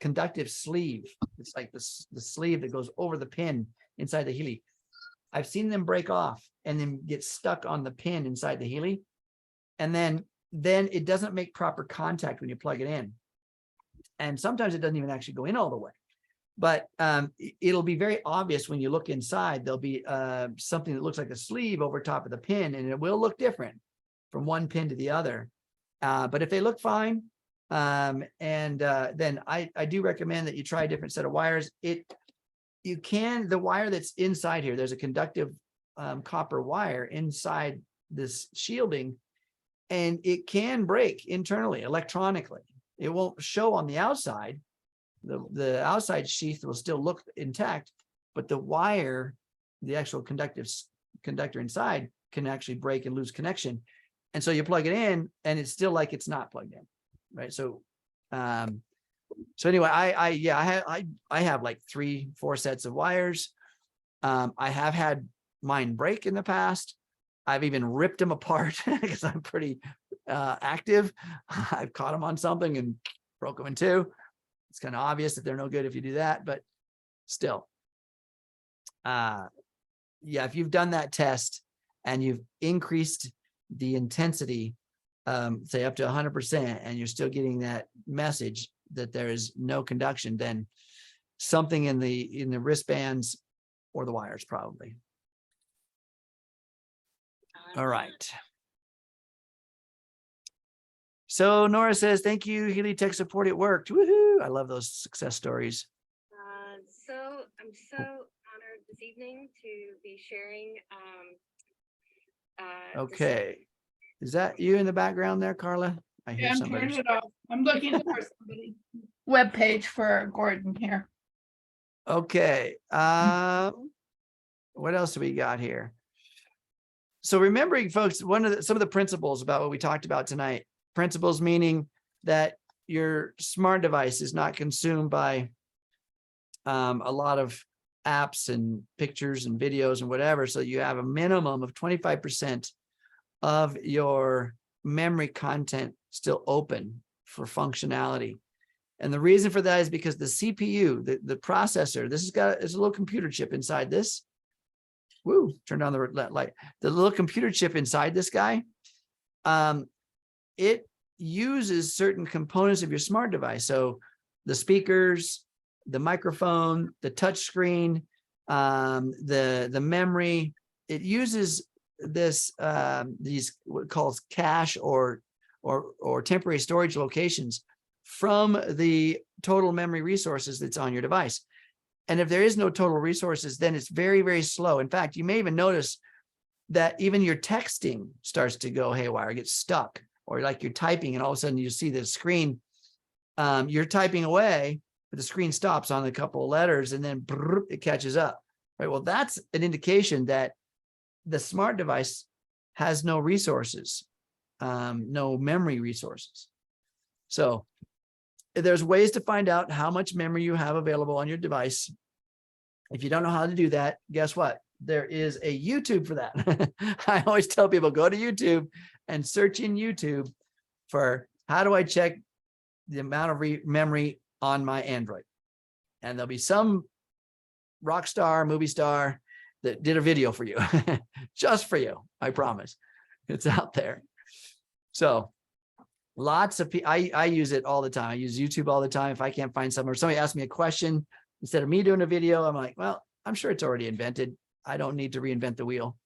Speaker 1: conductive sleeve. It's like the sleeve that goes over the pin inside the Healy. I've seen them break off and then get stuck on the pin inside the Healy, and then it doesn't make proper contact when you plug it in, and sometimes it doesn't even actually go in all the way. But it'll be very obvious when you look inside. There'll be something that looks like a sleeve over top of the pin, and it will look different from one pin to the other. But if they look fine, then I do recommend that you try a different set of wires. The wire that's inside here, there's a conductive copper wire inside this shielding, and it can break internally, electronically. It won't show on the outside. The outside sheath will still look intact, but the wire, the actual conductor inside, can actually break and lose connection. And so you plug it in and it's still like it's not plugged in, right? So anyway, I have like 3-4 sets of wires. I have had mine break in the past. I've even ripped them apart because I'm pretty active. I've caught them on something and broke them in two. It's kind of obvious that they're no good if you do that, but still. Yeah, if you've done that test and you've increased the intensity, say up to 100%, and you're still getting that message that there is no conduction, then something in the wristbands or the wires probably. All right. So Nora says, thank you, Healy Tech Support. It worked. Woohoo. I love those success stories.
Speaker 3: So I'm so honored this evening to be sharing.
Speaker 1: Okay. Is that you in the background there, Carla? I hear
Speaker 2: Yeah, I'm
Speaker 1: somebody.
Speaker 2: turning it off. I'm looking for somebody. Web page for Gordon here.
Speaker 1: Okay. What else do we got here? So remembering, folks, some of the principles about what we talked about tonight. Principles meaning that your smart device is not consumed by a lot of apps and pictures and videos and whatever. So you have a minimum of 25% of your memory content still open for functionality. And the reason for that is because the CPU, the processor, it's a little computer chip inside this. Woo, turn on the light. The little computer chip inside this guy, it uses certain components of your smart device. So the speakers, the microphone, the touch screen, the memory, it uses this these what calls cache or temporary storage locations from the total memory resources that's on your device. And if there is no total resources, then it's very, very slow. In fact, you may even notice that even your texting starts to go haywire, gets stuck, or like you're typing and all of a sudden you see the screen, you're typing away, but the screen stops on a couple of letters and then it catches up. Right. Well, that's an indication that the smart device has no resources, no memory resources. So there's ways to find out how much memory you have available on your device. If you don't know how to do that, guess what? There is a YouTube for that. I always tell people, go to YouTube and search in YouTube for how do I check the amount of memory on my Android? And there'll be some rock star, movie star that did a video for you, just for you. I promise. It's out there. So lots of people, I use it all the time. I use YouTube all the time. If I can't find something, or somebody asks me a question, instead of me doing a video, I'm like, well, I'm sure it's already invented. I don't need to reinvent the wheel.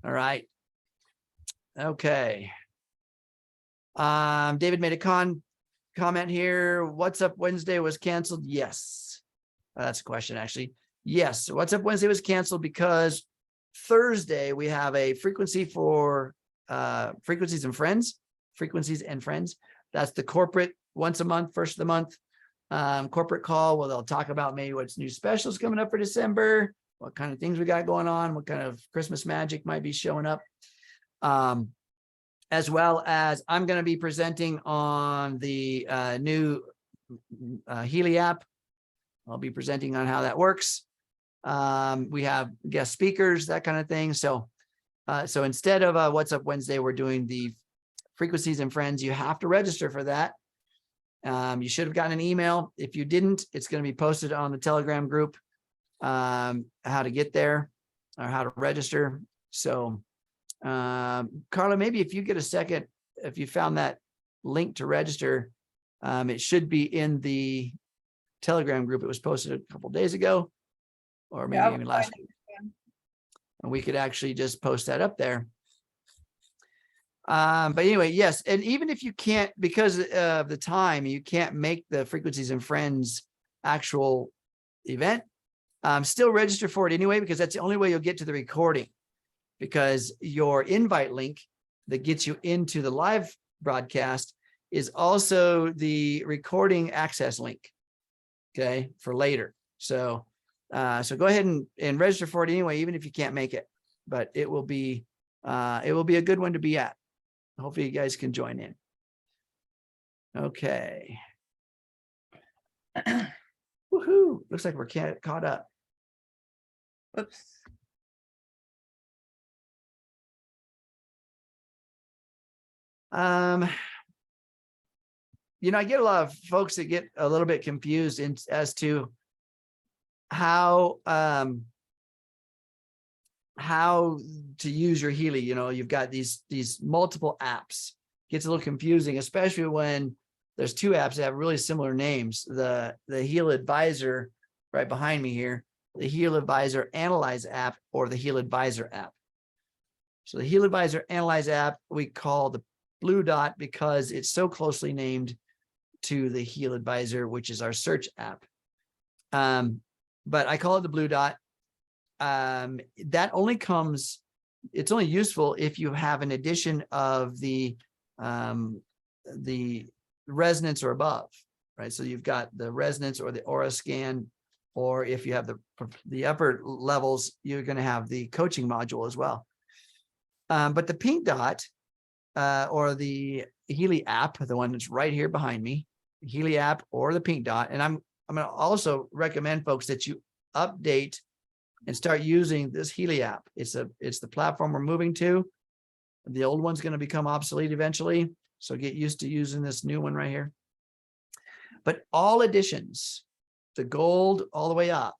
Speaker 1: All right. Okay. David made a comment here. What's Up Wednesday was canceled. Yes. That's a question, actually. Yes. What's Up Wednesday was canceled because Thursday we have a frequency for frequencies and friends. That's the corporate once a month, first of the month corporate call. Well, they'll talk about maybe what's new specials coming up for December, what kind of things we got going on, what kind of Christmas magic might be showing up. As well as I'm going to be presenting on the new Healy app. I'll be presenting on how that works. We have guest speakers, that kind of thing. So instead of What's Up Wednesday, we're doing the frequencies and friends. You have to register for that. You should have gotten an email. If you didn't, it's going to be posted on the Telegram group, how to get there or how to register. So, Carla, maybe if you get a second, if you found that link to register, it should be in the Telegram group. It was posted a couple of days ago, or maybe even last week. And we could actually just post that up there. But anyway, yes. And even if you can't, because of the time, you can't make the frequencies and friends actual event, still register for it anyway, because that's the only way you'll get to the recording, because your invite link that gets you into the live broadcast is also the recording access link. Okay. For later. So go ahead and register for it anyway, even if you can't make it, but it will be a good one to be at. Hopefully you guys can join in. Okay. Woohoo. Looks like we're caught up.
Speaker 2: Oops.
Speaker 1: I get a lot of folks that get a little bit confused as to how to use your Healy. You've got these multiple apps. Gets a little confusing, especially when there's two apps that have really similar names. The HealAdvisor right behind me here, the HealAdvisor Analyse App, or the HealAdvisor App. So the HealAdvisor Analyse App we call the blue dot because it's so closely named to the HealAdvisor, which is our search app. But I call it the blue dot. That only comes, it's only useful if you have an edition of the resonance or above, right? So you've got the resonance or the aura scan, or if you have the upper levels, you're going to have the coaching module as well. But the pink dot, or the Healy app, the one that's right here behind me, Healy app or the pink dot. And I'm going to also recommend folks that you update and start using this Healy app. It's the platform we're moving to. The old one's going to become obsolete eventually, so get used to using this new one right here. But all editions, the gold all the way up,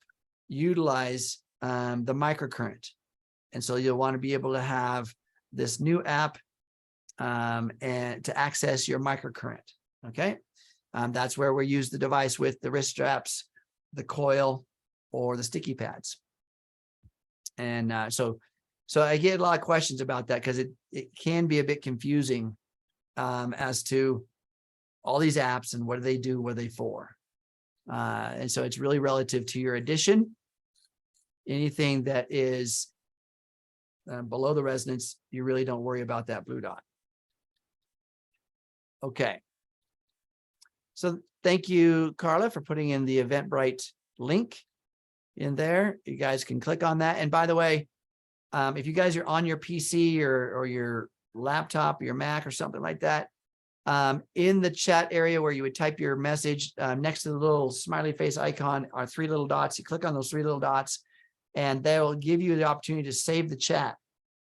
Speaker 1: utilize the microcurrent. And so you'll want to be able to have this new app and to access your microcurrent. Okay. That's where we use the device with the wrist straps, the coil, or the sticky pads. And so I get a lot of questions about that because it can be a bit confusing as to all these apps and what do they do, what are they for. And so it's really relative to your edition. Anything that is below the resonance, you really don't worry about that blue dot. Okay. So thank you, Carla, for putting in the Eventbrite link in there. You guys can click on that. And by the way, if you guys are on your PC or your laptop, or your Mac or something like that, in the chat area where you would type your message, next to the little smiley face icon are three little dots. You click on those three little dots and they will give you the opportunity to save the chat.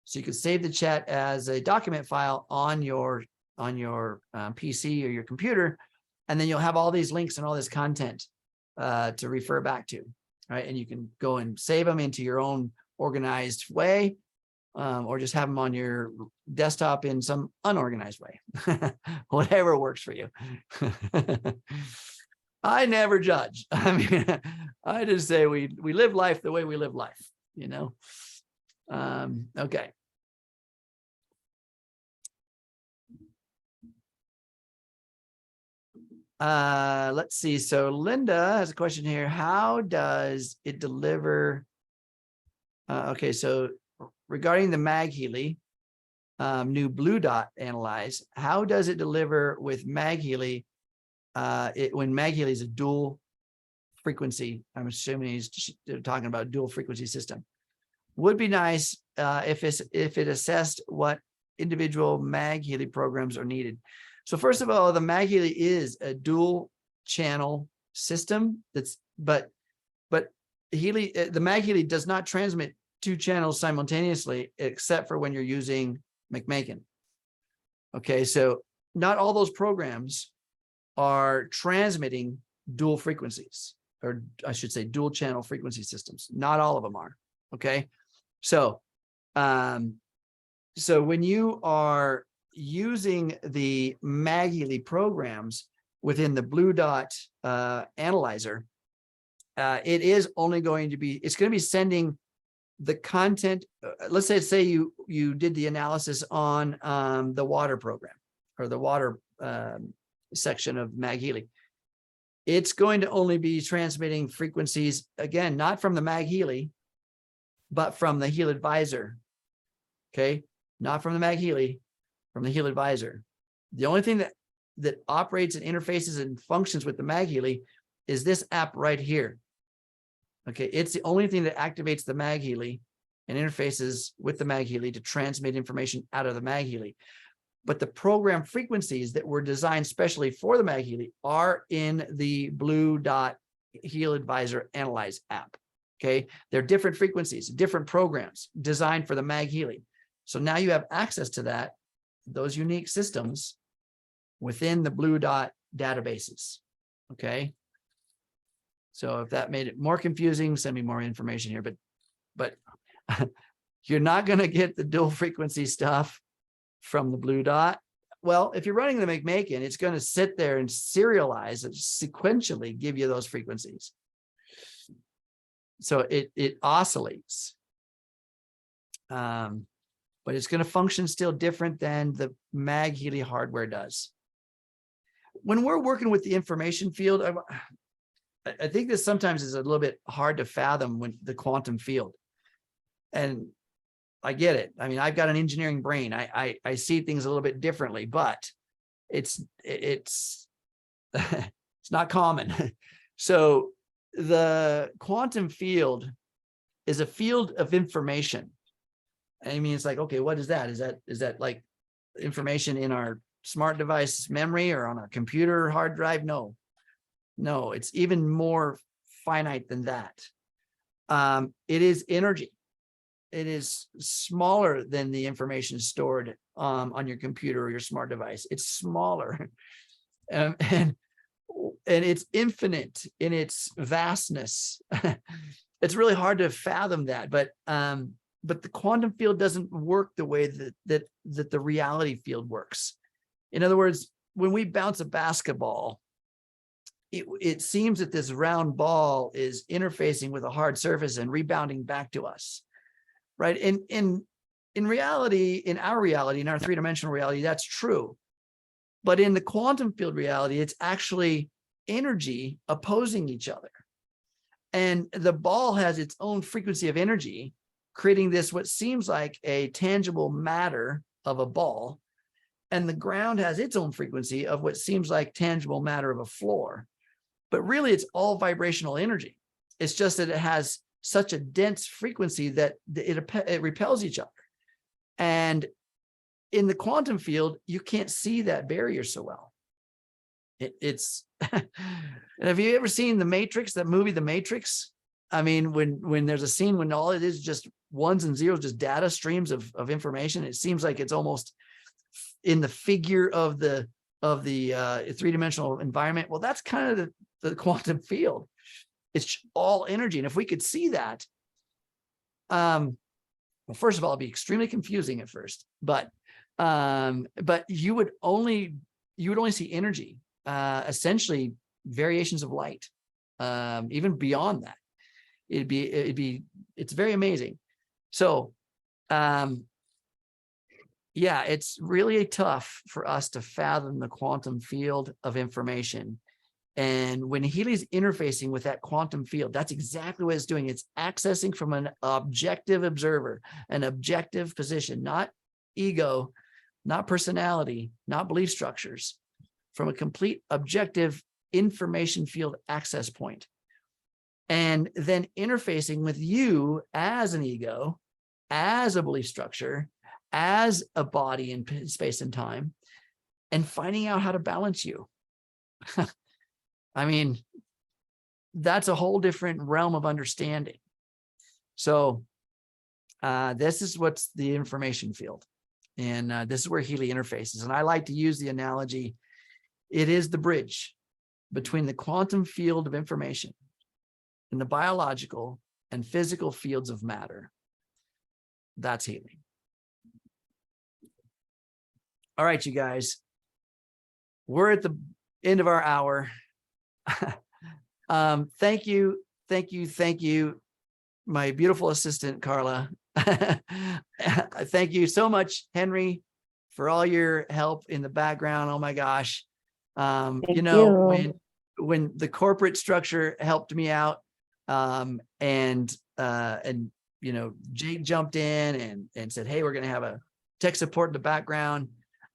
Speaker 1: So you can save the chat as a document file on your PC or your computer, and then you'll have all these links and all this content to refer back to, right? And you can go and save them into your own organized way, or just have them on your desktop in some unorganized way, whatever works for you. I never judge. I mean, I just say we live life the way we live life, Okay. Let's see. So Linda has a question here. How does it deliver? Okay. So regarding the MagHealy new blue dot analyze, how does it deliver with MagHealy when MagHealy is a dual frequency? I'm assuming he's talking about dual frequency system. Would be nice if it assessed what individual MagHealy programs are needed. So first of all, the MagHealy is a dual channel system. But the MagHealy does not transmit two channels simultaneously, except for when you're using McMakin. Okay, so not all those programs are transmitting dual frequencies, or I should say dual channel frequency systems. Not all of them are. Okay, so when you are using the MagHealy programs within the blue dot analyzer, it is only going to be, it's going to be sending the content. Let's say you did the analysis on the water program or the water section of MagHealy. It's going to only be transmitting frequencies, again, not from the MagHealy, but from the HealAdvisor. Okay, not from the MagHealy, from the HealAdvisor. The only thing that operates and interfaces and functions with the MagHealy is this app right here. Okay, it's the only thing that activates the MagHealy and interfaces with the MagHealy to transmit information out of the MagHealy. But the program frequencies that were designed specially for the MagHealy are in the blue dot HealAdvisor Analyse app. Okay, they're different frequencies, different programs designed for the MagHealy. So now you have access to that those unique systems within the Blue Dot databases. Okay. So if that made it more confusing, send me more information here, but you're not going to get the dual frequency stuff from the Blue Dot. Well, if you're running the McMakin, it's going to sit there and serialize and sequentially give you those frequencies. So it oscillates. But it's going to function still different than the MagHealy hardware does. When we're working with the information field, I think this sometimes is a little bit hard to fathom when the quantum field. And I get it. I mean, I've got an engineering brain. I see things a little bit differently, but it's it's not common. So the quantum field is a field of information. I mean, it's like, okay, what is that? Is that like information in our smart device memory or on our computer hard drive? No, it's even more finite than that. It is energy. It is smaller than the information stored on your computer or your smart device. It's smaller, and it's infinite in its vastness. It's really hard to fathom that, but the quantum field doesn't work the way that the reality field works. In other words, when we bounce a basketball, it seems that this round ball is interfacing with a hard surface and rebounding back to us. Right. In reality, in our three-dimensional reality, that's true. But in the quantum field reality, it's actually energy opposing each other. And the ball has its own frequency of energy, creating this, what seems like a tangible matter of a ball. And the ground has its own frequency of what seems like tangible matter of a floor. But really, it's all vibrational energy. It's just that it has such a dense frequency that it repels each other. And in the quantum field, you can't see that barrier so well. It's and have you ever seen The Matrix, that movie, The Matrix? I mean, when there's a scene when all it is just ones and zeros, just data streams of information, it seems like it's almost in the figure of the three-dimensional environment. Well, that's kind of the quantum field. It's all energy. And if we could see that, well, first of all, it'd be extremely confusing at first, but you would only see energy, essentially variations of light, even beyond that. It's very amazing. So, yeah, it's really tough for us to fathom the quantum field of information. And when Healy's interfacing with that quantum field, that's exactly what it's doing. It's accessing from an objective observer, an objective position, not ego, not personality, not belief structures, from a complete objective information field access point. And then interfacing with you as an ego, as a belief structure, as a body in space and time, and finding out how to balance you. I mean, that's a whole different realm of understanding. So this is what's the information field. And this is where Healy interfaces. And I like to use the analogy, it is the bridge between the quantum field of information and the biological and physical fields of matter. That's Healy. All right, you guys, we're at the end of our hour. Thank you, my beautiful assistant, Carla. Thank you so much, Henry, for all your help in the background. Oh my gosh. You know, when the corporate structure helped me out, and you know, Jake jumped in and said, hey, we're going to have a tech support in the background.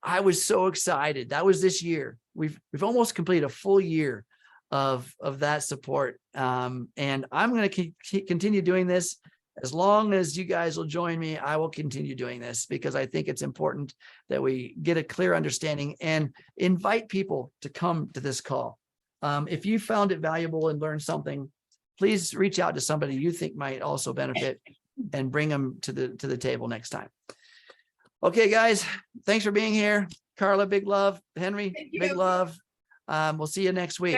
Speaker 1: I was so excited. That was this year. We've almost completed a full year of that support. And I'm going to continue doing this. As long as you guys will join me, I will continue doing this, because I think it's important that we get a clear understanding and invite people to come to this call. If you found it valuable and learned something, please reach out to somebody you think might also benefit and bring them to the table next time. Okay, guys, thanks for being here. Carla, big love. Henry,
Speaker 2: Thank
Speaker 1: big
Speaker 2: you.
Speaker 1: love. We'll see you next week.